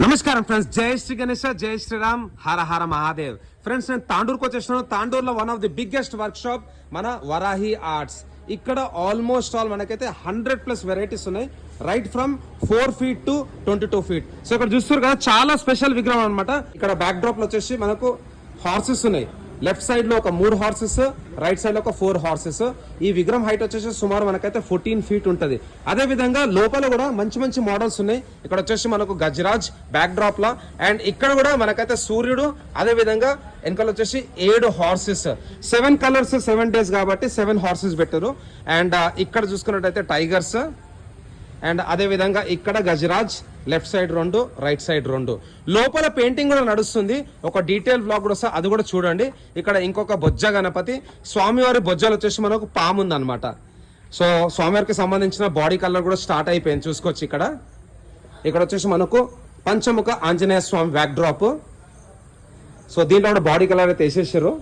నమస్కారం ఫ్రెండ్స్, జై శ్రీ గణేష, జై శ్రీరామ్, హర హర మహాదేవ్. ఫ్రెండ్స్, నేను తాండూరుకు వచ్చేసాను. తాండూరులో one of the biggest workshop మన వరాహి ఆర్ట్స్. ఇక్కడ ఆల్మోస్ట్ ఆల్ మనకైతే 100+ వెరైటీస్ ఉన్నాయి, right from 4 feet to 22 feet. So ఇక్కడ చూస్తారు కదా, చాలా స్పెషల్ విగ్రహం అనమాట. ఇక్కడ బ్యాక్ డ్రాప్ లో వచ్చేసి మనకు హార్సెస్ ఉన్నాయి. లెఫ్ట్ సైడ్ లో ఒక 3 హార్సెస్, రైట్ సైడ్ లో ఒక 4 హార్సెస్. ఈ విగ్రహం హైట్ వచ్చేసి సుమారు మనకైతే 14 feet ఉంటుంది. అదే విధంగా లోపల కూడా మంచి మంచి మోడల్స్ ఉన్నాయి. ఇక్కడ వచ్చేసి మనకు Gajraj back drop law, and ఇక్కడ కూడా మనకైతే సూర్యుడు, అదే విధంగా వెనకాల వచ్చేసి 7 హార్సెస్, 7 కలర్స్ 7 days కాబట్టి 7 హార్సెస్ పెట్టారు. అండ్ ఇక్కడ చూసుకున్నట్టయితే టైగర్స్, అండ్ అదే విధంగా ఇక్కడ Gajraj, left side 2, right side 2. లోపల పెయింటింగ్ కూడా నడుస్తుంది. ఒక డీటెయిల్ బ్లాగ్ కూడా వస్తుంది, అది కూడా చూడండి. ఇక్కడ ఇంకొక బొజ్జ గణపతి, స్వామివారి బొజ్జలు వచ్చేసి మనకు పాము ఉంది అనమాట. సో స్వామివారికి సంబంధించిన బాడీ కలర్ కూడా స్టార్ట్ అయిపోయింది, చూసుకోవచ్చు. ఇక్కడ వచ్చేసి మనకు పంచముఖ ఆంజనేయ స్వామి బ్యాక్ డ్రాప్. సో దీంట్లో కూడా బాడీ కలర్ అయితే వేసేసారు.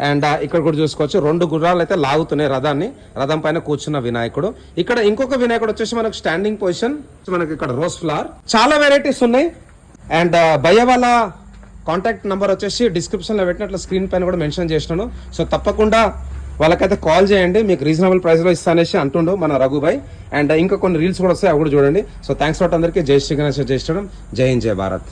అండ్ ఇక్కడ కూడా చూసుకోవచ్చు, 2 గుర్రాలు అయితే లాగుతున్నాయి రథాన్ని. రథం పైన కూర్చున్న వినాయకుడు. ఇక్కడ ఇంకొక వినాయకుడు వచ్చేసి మనకు స్టాండింగ్ పొజిషన్. మనకి ఇక్కడ రోజ్ ఫ్లవర్, చాలా వెరైటీస్ ఉన్నాయి. అండ్ భయ్య వాళ్ళ కాంటాక్ట్ నెంబర్ వచ్చేసి డిస్క్రిప్షన్ లో పెట్టినట్లు స్క్రీన్ పైన కూడా మెన్షన్ చేసినాను. సో తప్పకుండా వాళ్ళకైతే కాల్ చేయండి, మీకు రీజనబుల్ ప్రైస్ లో ఇస్తానేసి అంటుండు మన రఘుభాయ్. అండ్ ఇంకా కొన్ని రీల్స్ కూడా వస్తాయి, అవి కూడా చూడండి. సో థ్యాంక్స్ ఫర్ అందరికీ. జై శ్రీ గణేష్, జై శ్రీరామ్, జై హింద్, జై భారత్.